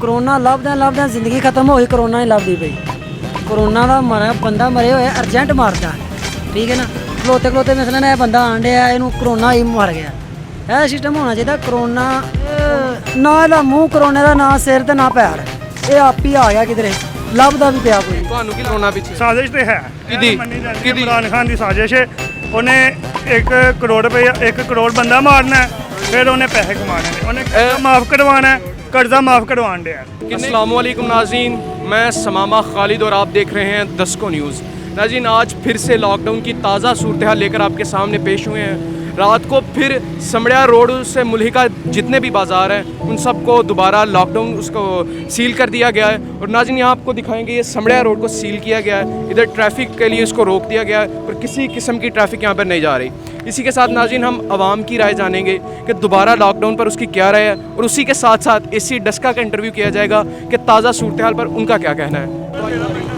Corona ਲੱਭਦਿਆਂ ਜ਼ਿੰਦਗੀ ਖਤਮ ਹੋਈ, ਕਰੋਨਾ ਹੀ ਲੱਭਦੀ ਪਈ। ਕਰੋਨਾ ਦਾ ਮਰਿਆ ਬੰਦਾ ਮਰੇ ਹੋਏ ਅਰਜੈਂਟ ਮਾਰਦਾ, ਠੀਕ ਹੈ ਨਾ। ਖਲੋਤੇ ਮਸਲਾ ਇਹ ਬੰਦਾ ਆਣ ਡਿਆ, ਇਹਨੂੰ ਕਰੋਨਾ ਹੀ ਮਰ ਗਿਆ। ਇਹ ਸਿਸਟਮ ਹੋਣਾ ਚਾਹੀਦਾ। ਕਰੋਨਾ ਨਾ ਇਹਦਾ ਮੂੰਹ, ਕਰੋਨੇ ਦਾ ਨਾ ਸਿਰ ਤੇ ਨਾ ਪੈਰ, ਇਹ ਆਪ ਹੀ ਆ ਗਿਆ ਕਿਧਰੇ, ਲੱਭਦਾ ਵੀ ਪਿਆ ਕੋਈ। ਤੁਹਾਨੂੰ ਕੀ ਕਰੋਨਾ ਪਿੱਛੇ ਸਾਜ਼ਿਸ਼ ਤੇ ਹੈ ਕਿਹਦੀ? ਕਿਹਦੀ? ਇਮਰਾਨ ਖਾਨ ਦੀ ਸਾਜ਼ਿਸ਼ ਹੈ। ਉਹਨੇ 1 ਕਰੋੜ ਰੁਪਏ 1 ਕਰੋੜ ਬੰਦਾ ਮਾਰਨਾ ਹੈ, ਫਿਰ ਉਹਨੇ ਪੈਸੇ ਕਮਾਣੇ ਨੇ, ਉਹਨੇ ਕਰਜ਼ਾ ਮਾਫ ਕਰਵਾਉਣਾ है, कर्जा माफ करवान दिया। अस्सलामुअलैकुम नाज़रीन, मैं समामा खालिद और आप देख रहे हैं 10 को न्यूज़। नाज़रीन, आज फिर से लॉकडाउन की ताज़ा सूरत हाल लेकर आपके सामने पेश हुए हैं। रात को फिर समड़िया रोड से मुल्हिका जितने भी बाज़ार हैं उन सबको दोबारा लॉकडाउन उसको सील कर दिया गया है। और नाज़रीन, यहाँ आपको दिखाएंगे ये समड़िया रोड को सील किया गया है, इधर ट्रैफिक के लिए इसको रोक दिया गया है और किसी किस्म की ट्रैफिक यहाँ पर नहीं जा रही। इसी के साथ नाज़रीन हम आवाम की राय जानेंगे कि दोबारा लॉकडाउन पर उसकी क्या राय है, और उसी के साथ साथ एसी डस्का का इंटरव्यू किया जाएगा कि ताज़ा सूरत हाल पर उनका क्या कहना है।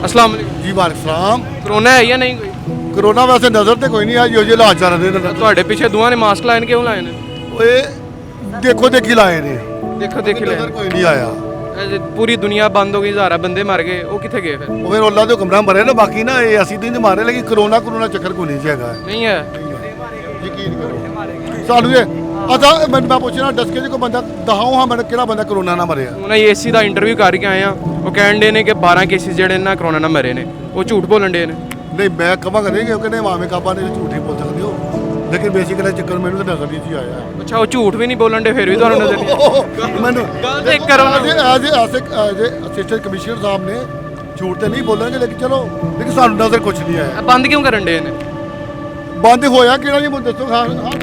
अस्सलाम वालेकुम जी वालेकुम। कोरोना है या नहीं? कोई कोरोना वैसे नज़र तो कोई नहीं है, जो हालात चल रहे हैं। ਤੁਹਾਡੇ ਪਿੱਛੇ ਦੋਵਾਂ ਨੇ ਮਾਸਕ ਲਾਏ ਨੇ, ਕਿਉਂ ਲਾਏ ਨੇ? ओए देखो देखी लाए ने, ਦੇਖੋ ਦੇਖੀ ਲੈ नज़र कोई नहीं आया। ਪੂਰੀ ਦੁਨੀਆ ਬੰਦ ਹੋ ਗਈ, ਹਜ਼ਾਰਾਂ ਬੰਦੇ ਮਰ ਗਏ, ਉਹ ਕਿੱਥੇ ਗਏ ਫਿਰ? ਉਹ ਫਿਰ ਅੱਲਾ ਦੇ ਕਮਰਾ ਮਰੇ ਨਾ, ਬਾਕੀ ਨਾ ਇਹ ਅਸੀਂ ਦਿਨ ਮਾਰੇ, ਲੇਕਿਨ ਕਰੋਨਾ ਚੱਕਰ ਕੋਈ ਨਹੀਂ ਹੈਗਾ। ਨਹੀਂ ਹੈ। ਯਕੀਨ ਕਰੋ ਸਾਨੂੰ ਇਹ ਅਦਾ ਮੈਂ ਪੁੱਛਣਾ ਡਸਕੇ ਜੇ ਕੋਈ ਬੰਦਾ ਦਹਾਉ ਹਾਂ ਮੈਨੂੰ ਕਿਹੜਾ ਬੰਦਾ ਕਰੋਨਾ ਨਾ ਮਰਿਆ। ਹੁਣ ਏਸੀ ਦਾ ਇੰਟਰਵਿਊ ਕਰਕੇ ਆਏ ਆ, ਉਹ ਕਹਿਣ ਦੇ ਨੇ ਕਿ 12 ਕੇਸਿਸ ਜਿਹੜੇ ਨਾ ਕਰੋਨਾ ਨਾਲ ਮਰੇ ਨੇ, ਉਹ ਝੂਠ ਬੋਲਣ ਦੇ ਨੇ। ਨਹੀਂ ਮੈਂ ਕਵਾਂਗਾ ਨਹੀਂ ਕਿ ਕਹਿੰਦੇ ਮਾਵੇਂ ਕਾਪਾ ਨੇ ਝੂਠ ਹੀ ਬੋਲ ਸਕਦੇ ਹੋ, ਲੇਕਿਨ ਬੇਸਿਕਲੀ ਚੱਕਰ ਮੈਨੂੰ ਤਾਂ ਨਜ਼ਰ ਨਹੀਂ ਸੀ ਆਇਆ। ਅੱਛਾ, ਉਹ ਝੂਠ ਵੀ ਨਹੀਂ ਬੋਲਣ ਦੇ, ਫਿਰ ਵੀ ਤੁਹਾਨੂੰ ਨਜ਼ਰ ਨਹੀਂ ਮੈਨੂੰ ਗੱਲ ਤੇ ਕਰੋਨਾ ਐਜ਼ ਅਸਿਸਟੈਂਟ ਕਮਿਸ਼ਨਰ ਸਾਹਿਬ ਨੇ ਝੂਠ ਤੇ ਨਹੀਂ ਬੋਲਣਗੇ, ਲੇਕਿਨ ਚਲੋ ਲੇਕਿਨ ਸਾਨੂੰ ਨਜ਼ਰ ਕੁਝ ਨਹੀਂ ਆਇਆ। ਬੰਦ ਕਿਉਂ ਕਰਨ ਦੇ ਨੇ? ਬੰਦ ਹੋਇਆ ਕਿਹੜਾ ਨਹੀਂ ਮੈਨੂੰ ਦੱਸੋ।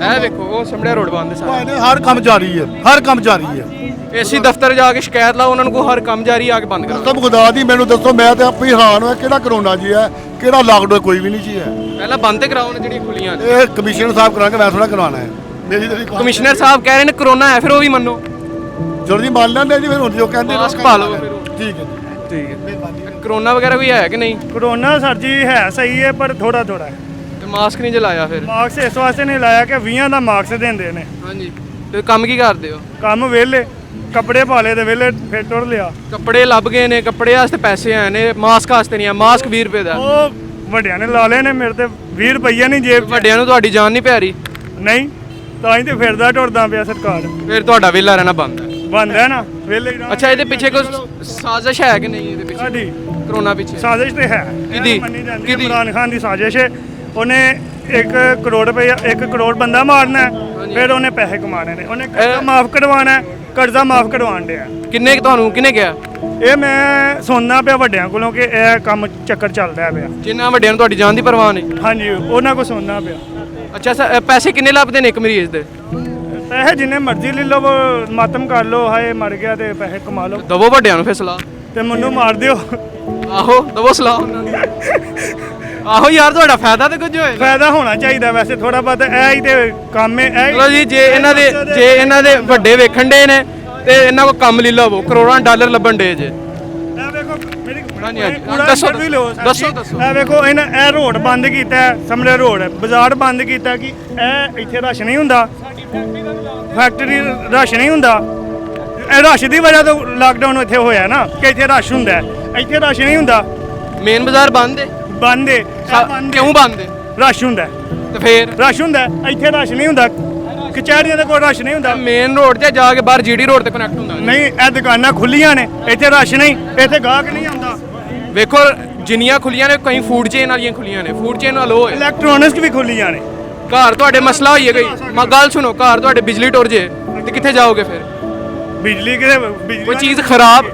ਇਹ ਵੇਖੋ, ਉਹ ਸਮੜਿਆ ਰੋਡ ਬੰਦ ਸਾਰਾ, ਹਰ ਕੰਮ ਜਾਰੀ ਹੈ, ਹਰ ਕੰਮ ਜਾਰੀ ਹੈ। ਏਸੀ ਦਫ਼ਤਰ ਜਾ ਕੇ ਸ਼ਿਕਾਇਤ ਲਾਓ, ਉਹਨਾਂ ਨੂੰ ਕੋਈ ਹਰ ਕੰਮ ਜਾਰੀ ਆ ਕੇ ਬੰਦ ਕਰੋ। ਸਭ ਖੁਦਾ ਦੀ ਮੈਨੂੰ ਦੱਸੋ, ਮੈਂ ਤੇ ਆਪੇ ਹੈਰਾਨ ਹੋਇਆ ਕਿਹੜਾ ਕਰੋਨਾ ਜੀ ਹੈ, ਕਿਹੜਾ ਲਾਕਡਾਊਨ ਕੋਈ ਵੀ ਨਹੀਂ ਜੀ ਹੈ। ਪਹਿਲਾਂ ਬੰਦ ਤੇ ਕਰਾਓ ਨਾ ਜਿਹੜੀਆਂ ਖੁੱਲੀਆਂ ਨੇ। ਇਹ ਕਮਿਸ਼ਨਰ ਸਾਹਿਬ ਕਰਾਂਗੇ, ਮੈਂ ਥੋੜਾ ਕਰਵਾਉਣਾ ਹੈ। ਮੇਰੀ ਜਿਹੜੀ ਕਮਿਸ਼ਨਰ ਸਾਹਿਬ ਕਹਿ ਰਹੇ ਨੇ ਕਰੋਨਾ ਹੈ, ਫਿਰ ਉਹ ਵੀ ਮੰਨੋ। ਚਲੋ ਜੀ ਮੰਨ ਲੈਂਦੇ ਜੀ, ਫਿਰ ਹੁਣ ਜੋ ਕਹਿੰਦੇ ਮਾਸਕ ਪਾ ਲਓ ਫਿਰ। ਠੀਕ ਹੈ ਜੀ, ਠੀਕ ਹੈ। ਕਰੋਨਾ ਵਗੈਰਾ ਕੋਈ ਹੈ ਕਿ ਨਹੀਂ? कोरोना सर जी है सही है, पर थोड़ा थोड़ा है। ਤੇ ਮਾਸਕ ਨਹੀਂ ਜਲਾਇਆ ਫਿਰ? ਮਾਸਕ ਇਸ ਵਾਸਤੇ ਨਹੀਂ ਲਾਇਆ ਕਿ 20 ਦਾ ਮਾਸਕ ਦਿੰਦੇ ਨੇ। ਹਾਂਜੀ, ਤੇ ਕੰਮ ਕੀ ਕਰਦੇ ਹੋ? ਕੰਮ ਵਿਹਲੇ, ਕੱਪੜੇ ਪਾ ਲਏ ਤੇ ਵਿਹਲੇ ਫਿਰ ਟੁਰ ਲਿਆ। ਕੱਪੜੇ ਲੱਭ ਗਏ ਨੇ, ਕੱਪੜੇ ਵਾਸਤੇ ਪੈਸੇ ਆਏ ਨੇ, ਮਾਸਕ ਵਾਸਤੇ ਨਹੀਂ ਆ। ਮਾਸਕ 20 ਰੁਪਏ ਦਾ। ਉਹ ਵੱਡਿਆਂ ਨੇ ਲਾ ਲਏ ਨੇ, ਮੇਰੇ ਤੇ 20 ਰੁਪਈਆ ਨਹੀਂ ਜੇਬ 'ਚ। ਵੱਡਿਆਂ ਨੂੰ ਤੁਹਾਡੀ ਜਾਨ ਨਹੀਂ ਪੈ ਰਹੀ? ਨਹੀਂ, ਤਾਂ ਹੀ ਤੇ ਫਿਰਦਾ ਟੁਰਦਾ ਪਿਆ ਸਰਕਾਰ। ਫਿਰ ਤੁਹਾਡਾ ਵਿਹਲਾ ਰਹਿਣਾ ਬੰਦ ਹੈ। ਬੰਦ ਹੈ ਨਾ, ਵਿਹਲੇ ਹੀ ਰਹਾਂਗੇ। ਅੱਛਾ, ਇਹਦੇ ਪਿੱਛੇ ਕੋਈ ਸਾਜ਼ਿਸ਼ ਹੈ ਕਿ ਨਹੀਂ? ਇਹਦੇ ਪਿੱਛੇ ਸਾਡੀ ਕਰੋਨਾ ਪਿੱਛੇ ਸਾਜ਼ਿਸ਼ ਤੇ ਹੈ। ਕਿਹਦੀ? ਇਹ ਮੰਨੀ ਜਾਂਦੀ ਹੈ, ਕਿਹਦੀ? ਇਮਰਾਨ ਖਾਨ ਦੀ ਸਾਜ਼ਿਸ਼ ਹੈ। ਉਹਨੇ 1 ਕਰੋੜ ਰੁਪਏ 1 ਕਰੋੜ ਬੰਦਾ ਮਾਰਨਾ ਹੈ, ਫਿਰ ਉਹਨੇ ਪੈਸੇ ਕਮਾਣੇ ਨੇ, ਉਹਨੇ ਕਰਜ਼ਾ ਮਾਫ ਕਰਵਾਉਣਾ ਹੈ, ਕਰਜ਼ਾ ਮਾਫ ਕਰਵਾਉਣ ਦਿਆ। ਕਿੰਨੇ ਤੁਹਾਨੂੰ ਕਿਹਨੇ ਕਿਹਾ? ਇਹ ਮੈਂ ਸੁਣਨਾ ਪਿਆ ਵੱਡਿਆਂ ਕੋਲੋਂ ਕਿ ਇਹ ਕੰਮ ਚੱਕਰ ਚੱਲਦਾ ਪਿਆ। ਜਿੰਨਾ ਵੱਡਿਆਂ ਨੂੰ ਤੁਹਾਡੀ ਜਾਨ ਦੀ ਪਰਵਾਹ ਨਹੀਂ? ਹਾਂਜੀ, ਉਹਨਾਂ ਕੋਲ ਸੁਣਨਾ ਪਿਆ। ਅੱਛਾ, ਪੈਸੇ ਕਿੰਨੇ ਲੱਭਦੇ ਨੇ ਇੱਕ ਮਰੀਜ਼ ਦੇ? ਪੈਸੇ ਜਿੰਨੇ ਮਰਜ਼ੀ ਲੈ ਲਓ, ਮਾਤਮ ਕਰ ਲਓ, ਹਾਏ ਮਰ ਗਿਆ ਤੇ ਪੈਸੇ ਕਮਾ ਲਓ, ਦਵੋ ਵੱਡਿਆਂ ਨੂੰ ਫਿਰ ਸਲਾਹ। ਤੇ ਮੈਨੂੰ ਮਾਰ ਦਿਓ। ਆਹੋ, ਦਵੋ ਸਲਾਹ ਉਹਨਾਂ ਨੂੰ। ਆਹੋ ਯਾਰ, ਤੁਹਾਡਾ ਫਾਇਦਾ ਤੇ ਕੁਝ ਹੋਏ। ਫਾਇਦਾ ਹੋਣਾ ਚਾਹੀਦਾ ਵੈਸੇ ਥੋੜਾ ਬਹੁਤ, ਇਹ ਹੀ ਤੇ ਕੰਮ ਹੈ। ਇਹ ਚਲੋ ਜੀ, ਜੇ ਇਹਨਾਂ ਦੇ ਵੱਡੇ ਵੇਖਣ ਦੇ ਨੇ ਤੇ ਇਹਨਾਂ ਕੋ ਕੰਮ ਲੈ ਲਵੋ, ਕਰੋੜਾਂ ਡਾਲਰ ਲੱਭਣ ਦੇ ਜੇ। ਇਹ ਵੇਖੋ ਮੇਰੀ ਹਾਂਜੀ, ਹਾਂਜੀ, ਪੂਰਾ ਦੱਸੋ, interview ਲਓ ਸਰ ਦੱਸੋ, ਜੀ। ਦੱਸੋ। ਇਹ ਵੇਖੋ ਇਹ ਰੋਡ ਬੰਦ ਕੀਤਾ, ਸਮਰੇ ਰੋਡ ਬਾਜ਼ਾਰ ਬੰਦ ਕੀਤਾ ਕਿ ਇਹ ਇੱਥੇ ਰਸ਼ ਨਹੀਂ ਹੁੰਦਾ, ਫੈਕਟਰੀ ਰਸ਼ ਨਹੀਂ ਹੁੰਦਾ। ਇਹ ਰਸ਼ ਦੀ ਵਜ੍ਹਾ ਤੋਂ ਲਾਕਡਾਊਨ ਇੱਥੇ ਹੋਇਆ ਨਾ, ਕਿ ਇੱਥੇ ਰਸ਼ ਹੁੰਦਾ, ਇੱਥੇ ਰਸ਼ ਨਹੀਂ ਹੁੰਦਾ। ਮੇਨ ਬਾਜ਼ਾਰ ਬੰਦ ਹੈ? ਬੰਦ ਹੈ। ਕਿਉਂ ਬੰਦ ਹੈ? ਰਸ਼ ਹੁੰਦਾ ਤੇ ਫੇਰ ਰਸ਼ ਹੁੰਦਾ, ਇੱਥੇ ਰਸ਼ ਨਹੀਂ ਹੁੰਦਾ। ਕਚਹਿਰੀਆਂ ਦੇ ਕੋਲ ਰਸ਼ ਨਹੀਂ ਹੁੰਦਾ। ਮੇਨ ਰੋਡ ਤੇ ਜਾ ਕੇ ਬਾਹਰ ਜੀਡੀ ਰੋਡ ਤੇ ਕਨੈਕਟ ਹੁੰਦਾ। ਨਹੀਂ, ਇਹ ਦੁਕਾਨਾਂ ਖੁੱਲੀਆਂ ਨੇ, ਇੱਥੇ ਰਸ਼ ਨਹੀਂ, ਇੱਥੇ ਗਾਹਕ ਨਹੀਂ ਆਉਂਦਾ। ਵੇਖੋ, ਜਿੰਨੀਆਂ ਖੁੱਲੀਆਂ ਨੇ, ਕਈ ਫੂਡ ਚੇਨ ਵਾਲੀਆਂ ਖੁੱਲੀਆਂ ਨੇ, ਫੂਡ ਚੇਨ ਵਾਲੋ ਹੈ। ਇਲੈਕਟ੍ਰੋਨਿਕਸ ਵੀ ਖੁੱਲੀਆਂ ਨੇ। ਘਰ ਤੁਹਾਡੇ ਮਸਲਾ ਹੋਈ ਹੈ ਗਈ, ਮੈਂ ਗੱਲ ਸੁਣੋ, ਘਰ ਤੁਹਾਡੇ ਬਿਜਲੀ ਟੁਰ ਜੇ ਤੇ ਕਿੱਥੇ ਜਾਓਗੇ ਫਿਰ? ਬਿਜਲੀ ਕਿਤੇ ਬਿਜਲੀ ਕੋਈ ਚੀਜ਼ ਖਰਾਬ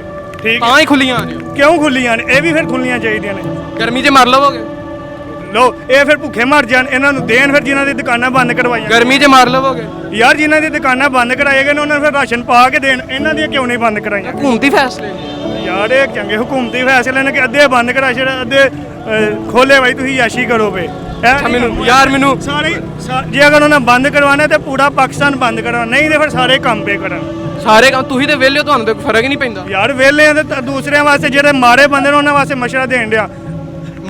ਠੀਕ ਤਾਂ ਹੀ ਖੁੱਲੀਆਂ ਨੇ। ਕਿਉਂ ਖੁੱਲੀਆਂ ਨੇ? ਇਹ ਵੀ ਫਿਰ ਖੁੱਲੀਆਂ ਚਾਹੀਦੀਆਂ ਨੇ। ਗਰਮੀ 'ਚ ਮਰ ਲਵੋਗੇ? ਲੋ, ਇਹ ਫਿਰ ਭੁੱਖੇ ਮਰ ਜਾਣ, ਇਹਨਾਂ ਨੂੰ ਦੇਣ ਫਿਰ ਜਿਨ੍ਹਾਂ ਦੀ ਦੁਕਾਨਾਂ ਬੰਦ ਕਰਵਾਈਆਂ। ਗਰਮੀ 'ਚ ਮਰ ਲਵੋਗੇ? ਯਾਰ ਜਿਨ੍ਹਾਂ ਦੀ ਦੁਕਾਨਾਂ ਬੰਦ ਕਰਾਏ ਗਏ ਨੇ, ਉਹਨਾਂ ਨੂੰ ਫਿਰ ਰਾਸ਼ਨ ਪਾ ਕੇ ਦੇਣ। ਇਹਨਾਂ ਦੀਆਂ ਕਿਉਂ ਨਹੀਂ ਬੰਦ ਕਰਾਈਆਂ? ਹਕੂਮਤੀ ਫੈਸਲੇ ਨੇ। ਯਾਰ ਇਹ ਚੰਗੇ ਹਕੂਮਤੀ ਫੈਸਲੇ ਨੇ ਕਿ ਅੱਧੇ ਬੰਦ ਕਰਾ ਛੜ, ਅੱਧੇ ਖੋਲੇ ਬਾਈ ਤੁਸੀਂ ਯਾਸ਼ੀ ਕਰੋ ਵੇ। ਮੈਨੂੰ ਸਾਰੇ ਜੇ ਅਗਰ ਉਹਨਾਂ ਬੰਦ ਕਰਵਾਉਣਾ ਤੇ ਪੂਰਾ ਪਾਕਿਸਤਾਨ ਬੰਦ ਕਰਵਾਉਣਾ, ਨਹੀਂ ਤੇ ਫਿਰ ਸਾਰੇ ਕੰਮ ਪੇ ਕਰਨ। ਸਾਰੇ ਕੰਮ ਤੁਸੀਂ ਤੇ ਵਿਹਲੇ ਹੋ, ਤੁਹਾਨੂੰ ਤੇ ਫਰਕ ਹੀ ਨਹੀਂ ਪੈਂਦਾ। ਯਾਰ ਵਿਹਲੇ ਆ ਤੇ ਦੂਸਰਿਆਂ ਵਾਸਤੇ ਜਿਹੜੇ ਮਾਰੇ ਬੰਦੇ ਨੇ ਉਹਨਾਂ ਵਾਸਤੇ ਮਸ਼ਵਰਾ ਦੇਣ ਡਿਆ।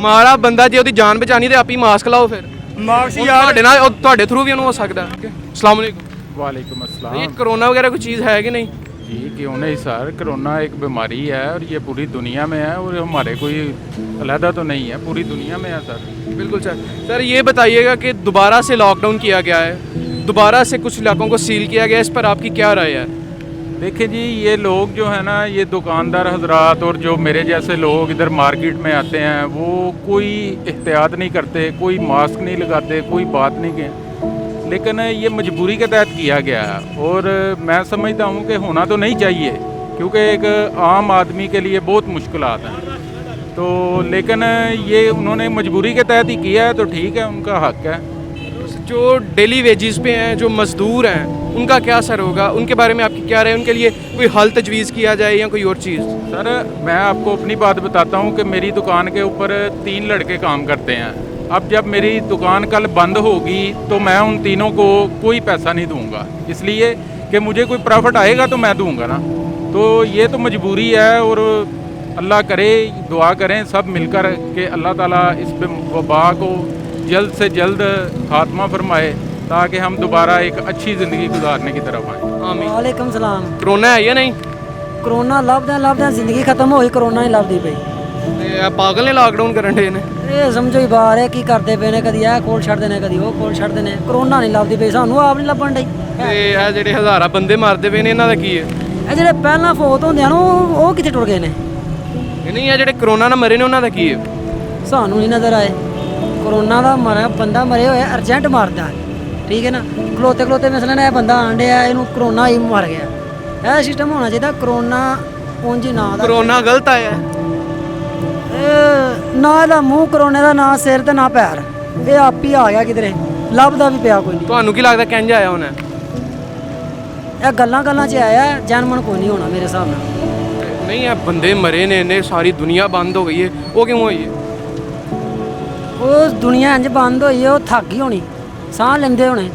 ਮਾਰਾ ਬੰਦਾ ਜੇ ਉਹਦੀ ਜਾਨ ਬਚਾਣੀ ਤੇ ਆਪੀ ਮਾਸਕ ਲਾਓ ਫਿਰ। ਮਾਰਕਸ ਯਾਰ ਤੁਹਾਡੇ ਨਾਲ ਤੁਹਾਡੇ ਥਰੂ ਵੀ ਉਹਨੂੰ ਹੋ ਸਕਦਾ। ਅਸਲਾਮ ਵਾਲੇਕੁਮ। वालेकुम अस्सलाम। ਇਹ ਕਰੋਨਾ ਵਗੈਰਾ ਕੋਈ ਚੀਜ਼ ਹੈ ਕਿ ਨਹੀਂ? जी क्यों नहीं सर, कोरोना एक बीमारी है और ये पूरी दुनिया में है और हमारे कोई अलहदा तो नहीं है, पूरी दुनिया में है सर। बिल्कुल सर। सर ये बताइएगा कि दोबारा से लॉकडाउन किया गया है, दोबारा से कुछ इलाकों को सील किया गया है, इस पर आपकी क्या राय है? देखिए जी, ये लोग जो है ना, ये दुकानदार हजरात और जो मेरे जैसे लोग इधर मार्केट में आते हैं, वो कोई एहतियात नहीं करते, कोई मास्क नहीं लगाते, कोई बात नहीं की, लेकिन ये मजबूरी के तहत किया गया है और मैं समझता हूँ कि होना तो नहीं चाहिए, क्योंकि एक आम आदमी के लिए बहुत मुश्किलात हैं। तो लेकिन ये उन्होंने मजबूरी के तहत ही किया है, तो ठीक है, उनका हक है। जो डेली वेजेस पे हैं, जो मजदूर हैं, उनका क्या असर होगा? उनके बारे में आपकी क्या राय है? उनके लिए कोई हल तजवीज़ किया जाए या कोई और चीज़? सर मैं आपको अपनी बात बताता हूँ कि मेरी दुकान के ऊपर 3 लड़के काम करते हैं। अब जब मेरी दुकान कल बंद होगी तो मैं उन तीनों को कोई पैसा नहीं दूंगा, इसलिए कि मुझे कोई प्रॉफिट आएगा तो मैं दूंगा ना। तो ये तो मजबूरी है और अल्लाह करे, दुआ करें सब मिलकर कि अल्लाह ताला इस वबा को जल्द से जल्द खात्मा फरमाए, ताकि हम दोबारा एक अच्छी ज़िंदगी गुजारने की तरफ आएँ। आमीन। वालेकुम सलाम। कोरोना है या नहीं? ਕਰੋਨਾ ਲੱਭਦਿਆਂ ਜ਼ਿੰਦਗੀ ਖਤਮ ਹੋਈ, ਕਰੋਨਾ ਨਹੀਂ ਲੱਭਦੀ ਪਈ। ਤੇ ਇਹ ਪਾਗਲ ਨੇ ਲਾਕਡਾਊਨ ਕਰਨ ਦੇ ਨੇ। ਇਹ ਸਮਝੋ ਹੀ ਬਾਹਰ ਹੈ, ਕੀ ਕਰਦੇ ਪਏ ਨੇ, ਕਦੀ ਇਹ ਕੋਲ ਛੱਡਦੇ ਨੇ, ਕਦੀ ਉਹ ਕੋਲ ਛੱਡਦੇ ਨੇ। ਕਰੋਨਾ ਨਹੀਂ ਲੱਭਦੀ ਪਈ, ਸਾਨੂੰ ਆਪ ਨਹੀਂ ਲੱਭਣ ਡਈ। ਤੇ ਇਹ ਜਿਹੜੇ ਹਜ਼ਾਰਾਂ ਬੰਦੇ ਮਰਦੇ ਪਏ ਨੇ, ਇਹਨਾਂ ਦਾ ਕੀ ਹੈ? ਇਹ ਜਿਹੜੇ ਪਹਿਲਾਂ ਫੌਤ ਹੁੰਦੇ ਹਨ ਉਹ ਕਿੱਥੇ ਟੁਰ ਗਏ ਨੇ? ਇਹ ਨਹੀਂ, ਇਹ ਜਿਹੜੇ ਕਰੋਨਾ ਨਾਲ ਮਰੇ ਨੇ, ਉਹਨਾਂ ਦਾ ਕੀ ਹੈ? ਸਾਨੂੰ ਨਹੀਂ ਨਜ਼ਰ ਆਏ। ਕਰੋਨਾ ਦਾ ਮਰਿਆ ਬੰਦਾ ਮਰੇ ਹੋਏ ਅਰਜੈਂਟ ਮਾਰਦਾ, ਠੀਕ ਹੈ ਨਾ। ਖਲੋਤੇ ਖਲੋਤੇ ਮਸਲਾ ਇਹ ਬੰਦਾ ਆਣ ਡਿਆ, ਇਹਨੂੰ ਕਰੋਨਾ ਹੀ ਮਰ ਗਿਆ। ਇਹ ਸਿਸਟਮ ਹੋਣਾ ਚਾਹੀਦਾ। ਕਰੋਨਾ ਉਂਝ ਹੀ ਨਾ ਦਾ ਕਰੋਨਾ ਗਲਤ ਆਇਆ ਹੈ। ਨਾ ਇਹਦਾ ਮੂੰਹ ਕਰੋਨੇ ਦਾ, ਨਾ ਸਿਰ ਤੇ ਨਾ ਪੈਰ, ਇਹ ਆਪ ਹੀ ਆ ਗਿਆ ਕਿਧਰੇ, ਲੱਭਦਾ ਵੀ ਪਿਆ ਕੋਈ ਨਹੀਂ। ਤੁਹਾਨੂੰ ਕੀ ਲੱਗਦਾ ਕਿੰਜ ਆਇਆ ਹੋਣਾ? ਇਹ ਗੱਲਾਂ ਗੱਲਾਂ 'ਚ ਆਇਆ, ਜਨਮਨ ਕੋਈ ਨਹੀਂ ਹੋਣਾ ਮੇਰੇ ਹਿਸਾਬ ਨਾਲ। ਨਹੀਂ, ਇਹ ਬੰਦੇ ਮਰੇ ਨੇ, ਇਹਨੇ ਸਾਰੀ ਦੁਨੀਆ ਬੰਦ ਹੋ ਗਈ ਹੈ, ਉਹ ਕਿਉਂ ਹੋਈ ਹੈ? ਉਹ ਦੁਨੀਆ ਇੰਜ ਬੰਦ ਹੋਈ ਹੈ, ਉਹ ਥੱਕ ਗਈ ਹੋਣੀ, ਸਾਹ ਲੈਂਦੇ ਹੋਣੇ।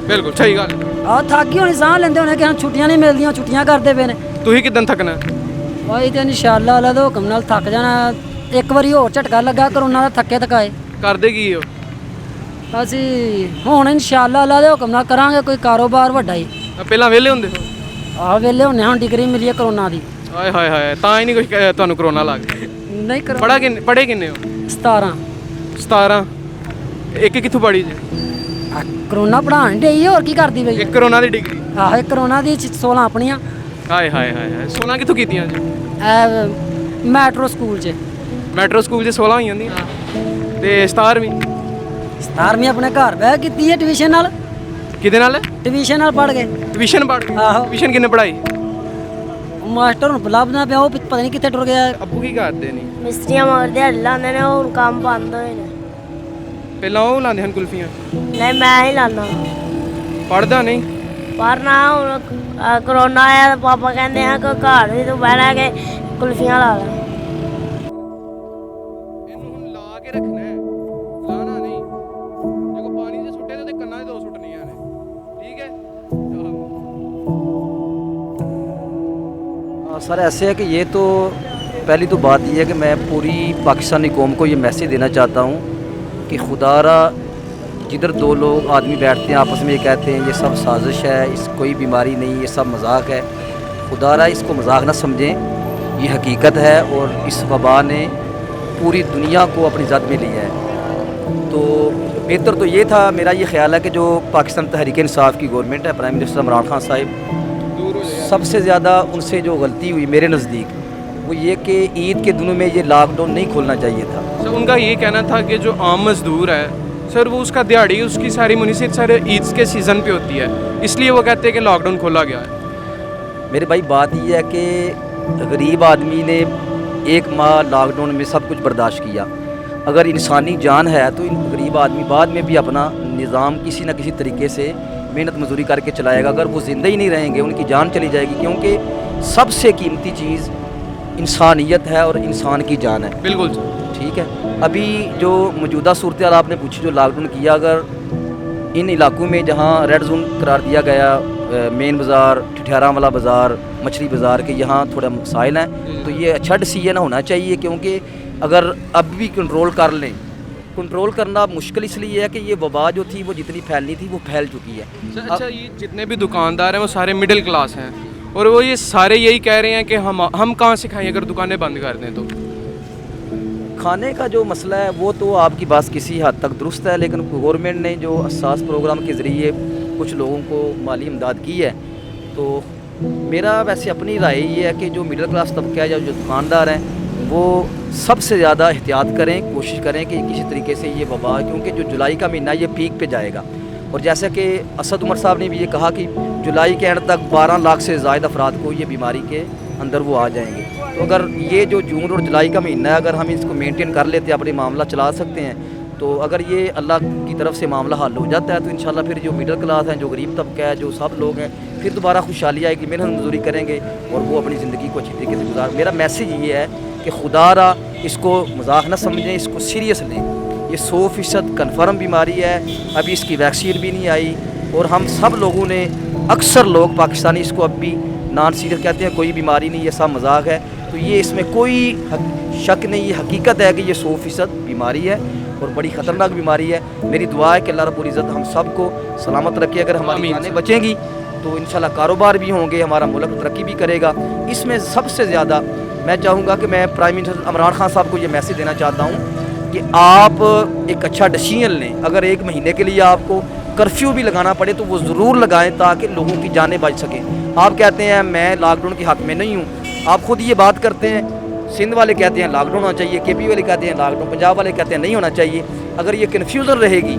ਬਿਲਕੁਲ ਸਹੀ ਗੱਲ। ਆਹ ਥੱਕ ਗਈ ਹੋਣੀ, ਸਾਹ ਲੈਂਦੇ ਹੋਣੇ, ਕਿ ਹਾਂ ਛੁੱਟੀਆਂ ਨਹੀਂ ਮਿਲਦੀਆਂ, ਛੁੱਟੀਆਂ ਕਰਦੇ ਪਏ ਨੇ। ਤੁਸੀਂ ਕਿਦਾਂ ਥੱਕਣਾ? ਭਾਈ ਤੇ ਇਨਸ਼ਾਅੱਲਾ ਅੱਲਾ ਦੇ ਹੁਕਮ ਨਾਲ ਥੱਕ ਜਾਣਾ। ਇੱਕ ਵਾਰੀ ਹੋਰ ਝਟਕਾ ਲੱਗਾ ਕਰੋਨਾ ਦਾ, ਥੱਕੇ ਥਕਾਏ। ਕਰਦੇ ਕੀ ਹੋ? ਅਸੀਂ ਹੁਣ ਇਨਸ਼ਾਅੱਲਾ ਅੱਲਾ ਦੇ ਹੁਕਮ ਨਾਲ ਕਰਾਂਗੇ ਕੋਈ ਕਾਰੋਬਾਰ ਵੱਡਾ ਹੀ। ਪਹਿਲਾਂ ਵਿਹਲੇ ਹੁੰਦੇ? ਆਹ ਵੇਲੇ ਹੁੰਨੇ, ਹੁਣ ਡਿਗਰੀ ਮਿਲੀ ਹੈ ਕਰੋਨਾ ਦੀ। ਹਾਏ ਹਾਏ ਹਾਏ, ਤਾਂ ਹੀ ਨਹੀਂ ਕੁਝ ਤੁਹਾਨੂੰ ਕਰੋਨਾ ਲੱਗ ਗਿਆ। ਨਹੀਂ ਕਰੋ। ਪੜ੍ਹੇ ਕਿੰਨੇ ਹੋ? 17। 17? ਇੱਕ ਕਿੱਥੋਂ ਪੜ੍ਹੀ ਜੀ? ਕਰੋਨਾ ਪੜ੍ਹਾਉਣ ਡਈ, ਹੋਰ ਕੀ ਕਰਦੀ ਪਈ? ਇੱਕ ਕਰੋਨਾ ਦੀ ਡਿਗਰੀ? ਆਹ ਇੱਕ ਕਰੋਨਾ ਦੀ 16 ਆਪਣੀਆਂ। ਹਾਏ ਹਾਏ ਹਾਏ ਹਾਏ, 16 ਕਿੱਥੋਂ ਕੀਤੀਆਂ ਜੀ? ਮੈਟਰੋ ਸਕੂਲ 'ਚ। ਮੈਟਰੋ ਸਕੂਲ 'ਚ 16 ਹੋਈਆਂ ਦੀਆਂ? ਤੇ 17ਵੀਂ? 17ਵੀਂ ਆਪਣੇ ਘਰ ਬਹਿ ਕੀਤੀ ਹੈ, ਟਿਊਸ਼ਨ ਨਾਲ। ਕਿਹਦੇ ਨਾਲ? ਟਿਊਸ਼ਨ ਨਾਲ ਪੜ੍ਹ ਗਏ। ਟਿਊਸ਼ਨ ਪੜ੍ਹ? ਆਹੋ। ਟਿਊਸ਼ਨ ਕਿੰਨੇ ਪੜ੍ਹਾਈ? ਮਾਸਟਰ ਹੁਣ ਲੱਭਦਾ ਪਿਆ, ਉਹ ਪਤਾ ਨਹੀਂ ਕਿੱਥੇ ਟੁਰ ਗਿਆ। ਅੱਬੂ ਕੀ ਕਰਦੇ ਨੇ? ਮਿਸਤਰੀਆਂ ਮਗਰ ਦਿਹਾੜੀ ਲਾਉਂਦੇ ਨੇ, ਹੁਣ ਕੰਮ ਬੰਦ ਹੋਏ ਨੇ। ਪਹਿਲਾਂ ਉਹ ਲਾਉਂਦੇ ਹਨ ਕੁਲਫੀਆਂ? ਨਹੀਂ ਮੈਂ ਹੀ ਲਾਉਂਦਾ। ਪੜ੍ਹਦਾ ਨਹੀਂ? ਪਰ ਨਾ ਹੁਣ ਕਰੋਨਾ ਆਇਆ ਤਾਂ ਪਾਪਾ ਕਹਿੰਦੇ ਆ ਕਿ ਘਰ ਵੀ ਤੂੰ ਬਹਿ ਕੇ ਕੁਲਫੀਆਂ ਲਾ ਲੈ। ਇਹਨੂੰ ਹੁਣ ਲਾ ਕੇ ਰੱਖਣਾ ਹੈ, ਲਾਣਾ ਨਹੀਂ। ਜੇ ਕੋ ਪਾਣੀ 'ਚ ਸੁੱਟੇ ਤੇ ਕੰਨਾਂ 'ਚ 2 ਸੁੱਟਣੀਆਂ ਨੇ, ਠੀਕ है? सर ऐसे है कि ये तो पहली तो बात ये है कि मैं पूरी पाकिस्तानी कौम को ये मैसेज देना चाहता हूँ कि खुदारा जिधर 2 लोग आदमी बैठते हैं आपस में ये कहते हैं ये सब साजिश है, इस कोई बीमारी नहीं, ये सब मजाक है, खुदारा इसको मजाक ना समझें, ये हकीकत है और इस वबा ने पूरी दुनिया को अपनी जद में लिया है। तो बेहतर तो ये था, मेरा ये ख्याल है कि जो पाकिस्तान तहरीक इंसाफ की गवर्नमेंट है, प्राइम मिनिस्टर इमरान खान साहिब, सबसे ज़्यादा उनसे जो गलती हुई मेरे नज़दीक वो ये कि ईद के दिनों में ये लॉकडाउन नहीं खोलना चाहिए था। सर उनका ये कहना था कि जो आम मजदूर है सर, वो उसका दिहाड़ी उसकी सारी मुनीसित सर ईद के सीज़न पे होती है, इसलिए वो कहते हैं कि लॉकडाउन खोला गया है। मेरे भाई बात ये है कि गरीब आदमी ने 1 माह लॉकडाउन में सब कुछ बर्दाश्त किया। अगर इंसानी जान है तो इन गरीब आदमी बाद में भी अपना निज़ाम किसी न किसी तरीके से मेहनत मजदूरी करके चलाएगा। अगर वो ज़िंदा ही नहीं रहेंगे, उनकी जान चली जाएगी, क्योंकि सबसे कीमती चीज़ इंसानियत है और इंसान की जान है। बिल्कुल। ठीक है, अभी जो मौजूदा सूरत हाल आपने पूछी, जो लॉकडाउन किया, अगर इन इलाकों में जहाँ रेड जोन करार दिया गया, मेन बाज़ार, ठिठियारा वाला बाज़ार, मछली बाज़ार के यहाँ थोड़ा मसाइल हैं, तो ये अच्छा डिसीजन होना चाहिए, क्योंकि अगर अब भी कंट्रोल कर लें, कंट्रोल करना मुश्किल इसलिए है कि ये वबा जो थी वो जितनी फैलनी थी वो फैल चुकी है। अच्छा, ये जितने भी दुकानदार हैं वो सारे मिडिल क्लास हैं, और वो ये सारे यही कह रहे हैं कि हम कहाँ से खाएं अगर दुकानें बंद कर दें तो। खाने का जो मसला है वो तो आपकी बात किसी हद तक दुरुस्त है, लेकिन गवर्नमेंट ने जो असास प्रोग्राम के ज़रिए कुछ लोगों को माली इमदाद की है, तो मेरा वैसे अपनी राय ये है कि जो मिडिल क्लास तबका है या जो दुकानदार हैं वो सबसे ज़्यादा एहतियात करें, कोशिश करें कि किसी तरीके से ये वबा, क्योंकि जो जुलाई का महीना ये पीक पे जाएगा, और जैसे कि असद उमर साहब ने भी ये कहा कि जुलाई के एंड तक 12 लाख से ज़ायद अफराद को ये बीमारी के अंदर वो आ जाएंगे। तो अगर ये जो जून और जुलाई का महीना है अगर हम इसको मेंटेन कर लेते हैं, अपने मामला चला सकते हैं, तो अगर ये अल्लाह की तरफ से मामला हल हो जाता है तो इंशाल्लाह फिर जो मिडिल क्लास हैं, जो गरीब तबका है, जो सब लोग हैं, फिर दोबारा खुशहाली आएगी, मेहनत मजदूरी करेंगे और वो अपनी ज़िंदगी को अच्छी तरीके से गुजार। मेरा मैसेज ये है कि खुदारा इसको मजाक न समझें, इसको सीरियस लें। ये 100% कन्फर्म बीमारी है, अभी इसकी वैक्सीन भी नहीं आई, और हम सब लोगों ने, अक्सर लोग पाकिस्तानी इसको अब भी नॉन सीरियस कहते हैं, कोई बीमारी नहीं, ये सब मजाक है। तो ये इसमें कोई शक नहीं, ये हकीकत है कि ये 100% बीमारी है और बड़ी ख़तरनाक बीमारी है। मेरी दुआ है कि अल्लाह रब्बुल इज़्ज़त हम सब को सलामत रखे। अगर हमारी जानें बचेंगी तो इंशाल्लाह कारोबार भी होंगे, हमारा मुल्क तरक्की भी करेगा। इसमें सबसे ज़्यादा मैं चाहूँगा कि मैं प्राइम मिनिस्टर इमरान खान साहब को ये मैसेज देना चाहता हूँ कि आप एक अच्छा डिसीजन लें। अगर 1 महीने के लिए आपको कर्फ्यू भी लगाना पड़े तो वो ज़रूर लगाएं ताकि लोगों की जानें बच सकें। आप कहते हैं मैं लॉकडाउन के हक़ में नहीं हूँ, आप ख़ुद ये बात करते हैं, सिंध वाले कहते हैं लॉकडाउन होना चाहिए, KP वाले कहते हैं लॉकडाउन, पंजाब वाले कहते हैं नहीं होना चाहिए। अगर ये कन्फ्यूज़न रहेगी,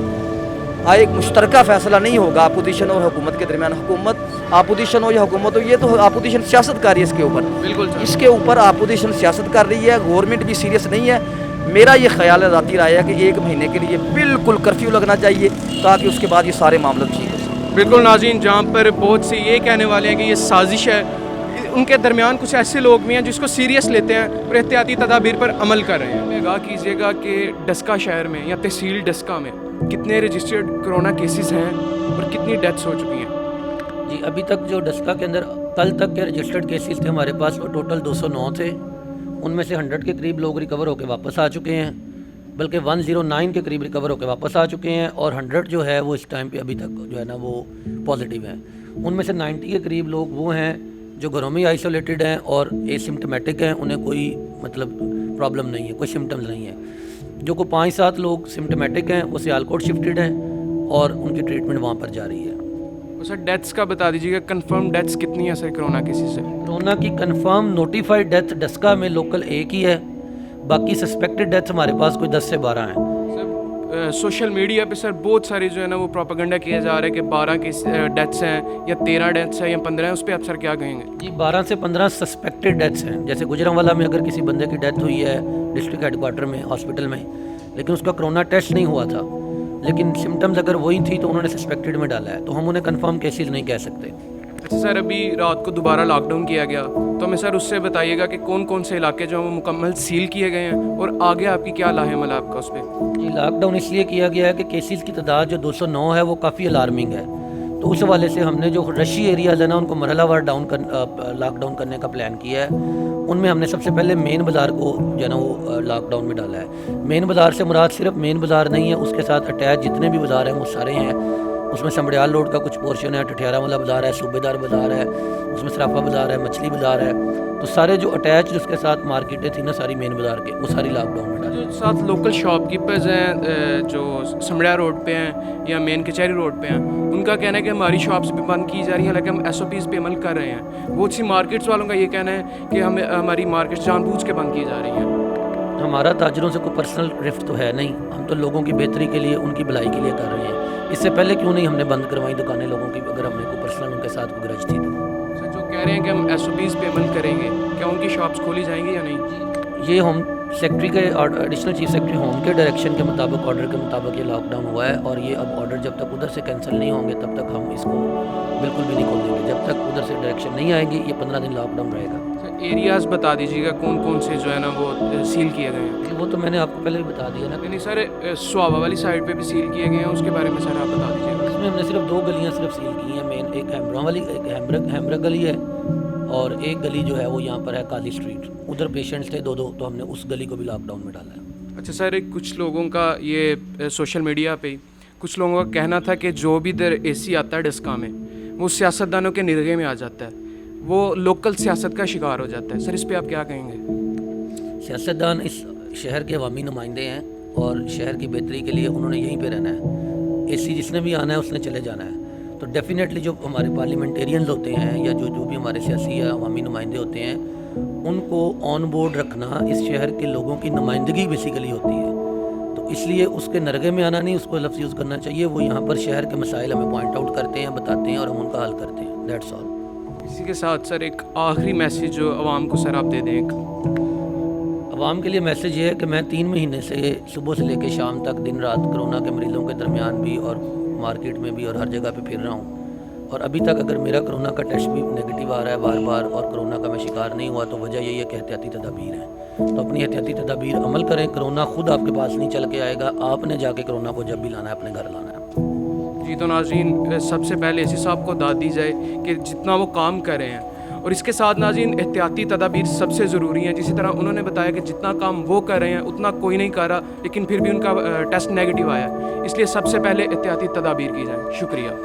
एक मुश्तरका फ़ैसला नहीं होगा अपोजिशन और हुकूमत के दरमियान, हुकूमत अपोजिशन हो या हुकूमत हो, ये तो अपोजिशन सियासत कर रही है इसके ऊपर, बिल्कुल इसके ऊपर अपोजिशन सियासत कर रही है, गवर्नमेंट भी सीरियस नहीं है। मेरा ये ख्याल है, ज़ाती राय है कि 1 महीने के लिए बिल्कुल कर्फ्यू लगना चाहिए ताकि उसके बाद ये सारे मामले ठीक हो सकें। बिल्कुल नाज़रीन, जहाँ पर बहुत से ये कहने वाले हैं कि ये साजिश है, उनके दरमियान कुछ ऐसे लोग भी हैं जिसको सीरियस लेते हैं और एहतियाती तदाबीर पर अमल कर रहे हैं। आगाह कीजिएगा कि डस्का शहर में या तहसील डस्का में कितने रजिस्टर्ड कोरोना केसेस हैं और कितनी डेथ्स हो चुकी हैं। जी, अभी तक जो डस्का के अंदर कल तक के रजिस्टर्ड केसेस थे हमारे पास, वो टोटल 209 थे। उनमें से 100 के करीब लोग रिकवर होकर वापस आ चुके हैं, बल्कि 109 के करीब रिकवर होकर वापस आ चुके हैं, और 100 जो है वो इस टाइम पे अभी तक जो है ना वो पॉजिटिव हैं। उनमें से 90 के करीब लोग वो हैं जो घरों में आइसोलेटेड हैं और एसिम्टमेटिक हैं, उन्हें कोई मतलब प्रॉब्लम नहीं है, कोई सिम्टम्स नहीं है। जो को 5-7 लोग सिम्टमेटिक हैं वो सियालकोट शिफ्टेड हैं और उनकी ट्रीटमेंट वहाँ पर जारी है। सर डेथ्स का बता दीजिएगा, कंफर्म डेथ्स कितनी है सर कोरोना केसेस से? कोरोना की कंफर्म नोटिफाइड डेथ डस्का में लोकल 1 ही है, बाकी सस्पेक्टेड डेथ्स हमारे पास कोई 10 से 12 हैं। सर सोशल मीडिया पे सर बहुत सारे जो है ना वो प्रोपेगेंडा किया जा रहा है कि 12 के डेथ्स हैं या 13 डेथ्स हैं या 15 हैं, उस पर आप सर क्या कहेंगे? जी, 12 से 15 सस्पेक्टेड डेथ्स हैं। जैसे गुजरांवाला में अगर किसी बंदे की डेथ हुई है डिस्ट्रिक्ट हेडक्वार्टर में हॉस्पिटल में, लेकिन उसका कोरोना टेस्ट नहीं हुआ था, लेकिन सिम्टम्स अगर वही थी तो उन्होंने सस्पेक्टेड में डाला है, तो हम उन्हें कंफर्म केसेस नहीं कह सकते। अच्छा सर, अभी रात को दोबारा लॉकडाउन किया गया, तो हमें सर उससे बताइएगा कि कौन कौन से इलाके जो हैं वो मुकम्मल सील किए गए हैं और आगे आपकी क्या लाहेमल है आपका उस पर? जी, लॉकडाउन इसलिए किया गया है कि केसेस की तादाद जो 209 है वो काफ़ी अलार्मिंग है, तो उस हवाले से हमने जो रशी एरियाज़ है ना उनको मरहलावार लॉकडाउन करने का प्लान किया है। उनमें हमने सबसे पहले मेन बाज़ार को जो है ना वो लॉकडाउन में डाला है। मेन बाज़ार से मुराद सिर्फ मेन बाज़ार नहीं है, उसके साथ अटैच जितने भी बाज़ार हैं वो सारे हैं। उसमें समड़ियाल रोड का कुछ पोर्शन है, ठठियारा वाला बाज़ार है, सूबेदार बाज़ार है, उसमें सराफा बाज़ार है, मछली बाज़ार है, तो सारे जो अटैच उसके साथ मार्केटें थी ना सारी मेन बाज़ार के, वो सारी लॉकडाउन में डाली। जो साथ लोकल शॉपकीपर्स हैं जो समड़िया रोड पे हैं या मेन कचहरी रोड पे हैं, उनका कहना है कि हमारी शॉप्स भी बंद की जा रही हैं, हालांकि हम SOPs पे अमल कर रहे हैं। बहुत सी मार्केट्स वालों का ये कहना है कि हमारी मार्केट्स जानबूझ के बंद की जा रही हैं। हमारा ताजरों से कोई पर्सनल रिफ्ट तो है नहीं, हम तो लोगों की बेहतरी के लिए, उनकी भलाई के लिए कर रहे हैं। इससे पहले क्यों नहीं हमने बंद करवाई दुकानें लोगों की, अगर हमने कोई पर्सनल उनके साथ कोई ग्रज थी तो। सर जो कह रहे हैं कि हम SOPs पे अमल करेंगे, क्या उनकी शॉप्स खोली जाएंगी या नहीं? ये होम सेक्रेटरी के एडिशनल चीफ सेक्रेटरी होम के डायरेक्शन के मुताबिक, ऑर्डर के मुताबिक ये लॉकडाउन हुआ है, और ये अब ऑर्डर जब तक उधर से कैंसिल नहीं होंगे तब तक हम इसको बिल्कुल भी नहीं खोलेंगे। जब तक उधर से डायरेक्शन नहीं आएगी ये 15 दिन लॉकडाउन रहेगा। सर एरियाज़ बता दीजिएगा कौन कौन से जो है ना वो सील किए गए हैं? वो तो मैंने आपको पहले भी बता दिया ना। नहीं सर, स्वाबा वाली साइड पे भी सील किए गए हैं, उसके बारे में सर आप बता दीजिएगा। इसमें हमने सिर्फ 2 गलियाँ सिर्फ सील की हैं मेन, एक हैमरा वाली, एक हैमरा गली है, और एक गली जो है वो यहाँ पर है काली स्ट्रीट, उधर पेशेंट्स थे 2-2, तो हमने उस गली को भी लॉकडाउन में डाला है। अच्छा सर, कुछ लोगों का ये सोशल मीडिया पे कुछ लोगों का कहना था कि जो भी इधर AC आता है डस्का में वो सियासतदानों के निर्गे में आ जाता है। वो लोकल सियासत का शिकार हो जाता है। सर इस पे आप क्या कहेंगे? सियासतदान इस शहर के अवामी नुमाइंदे हैं और शहर की बेहतरी के लिए उन्होंने यहीं पे रहना है। एसी जिसने भी आना है उसने चले जाना है। तो डेफिनेटली जो हमारे पार्लियामेंटेरियंस होते हैं या जो भी हमारे सियासी या अवामी नुमाइंदे होते हैं, उनको ऑन बोर्ड रखना इस शहर के लोगों की नुमाइंदगी बेसिकली होती है। तो इसलिए उसके नरगे में आना नहीं, उसको लफ्ज़ यूज़ करना चाहिए। वो यहाँ पर शहर के मसाइल हमें पॉइंट आउट करते हैं, बताते हैं और हम उनका हल करते हैं। That's all. इसी के साथ सर एक आखिरी मैसेज जो आवाम को सर आप दे दें। आवाम के लिए मैसेज ये है कि मैं 3 महीने से सुबह से लेकर शाम तक दिन रात कोरोना के मरीज़ों के दरमियान भी और मार्केट में भी और हर जगह पे फिर रहा हूँ, और अभी तक अगर मेरा कोरोना का टेस्ट भी नेगेटिव आ रहा है बार बार और कोरोना का मैं शिकार नहीं हुआ, तो वजह यही है कि एहतियाती तदाबीर है। तो अपनी एहतियाती तदाबीर अमल करें। कोरोना खुद आपके पास नहीं चल के आएगा, आपने जाके कोरोना को जब भी लाना है अपने घर लाना है। जी तो नाज़रीन, सबसे पहले एसी साहब को दाद दी जाए कि जितना वो काम कर रहे हैं, और इसके साथ नाज़रीन एहतियाती तदाबीर सबसे ज़रूरी हैं। जिसी तरह उन्होंने बताया कि जितना काम वो कर रहे हैं उतना कोई नहीं कर रहा, लेकिन फिर भी उनका टेस्ट नेगेटिव आया, इसलिए सबसे पहले एहतियाती तदाबीर की जाए। शुक्रिया।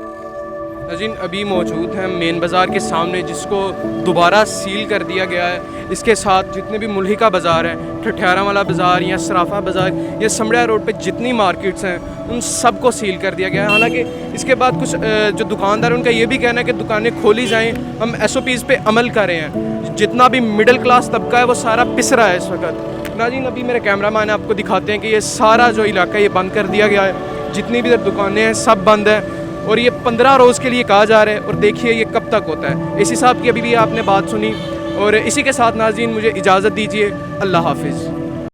नाज़रीन अभी मौजूद हैं मेन बाज़ार के सामने, जिसको दोबारा सील कर दिया गया है। इसके साथ जितने भी मुल्हिका बाज़ार हैं, ठठियारा वाला बाज़ार या सराफा बाज़ार या समड़िया रोड पे जितनी मार्केट्स हैं, उन सबको सील कर दिया गया है। हालांकि इसके बाद कुछ जो दुकानदार हैं उनका ये भी कहना है कि दुकानें खोली जाएं, हम SOPs पे अमल कर रहे हैं। जितना भी मिडिल क्लास तबका है वो सारा पिस रहा है इस वक्त। नाज़रीन अभी मेरे कैमरामैन आपको दिखाते हैं कि ये सारा जो इलाका ये बंद कर दिया गया है। जितनी भी दुकानें हैं सब बंद हैं, और ये 15 रोज़ के लिए कहा जा रहा है, और देखिए ये कब तक होता है। एसी साहब की अभी भी आपने बात सुनी, और इसी के साथ नाज़रीन मुझे इजाज़त दीजिए। अल्लाह हाफिज़।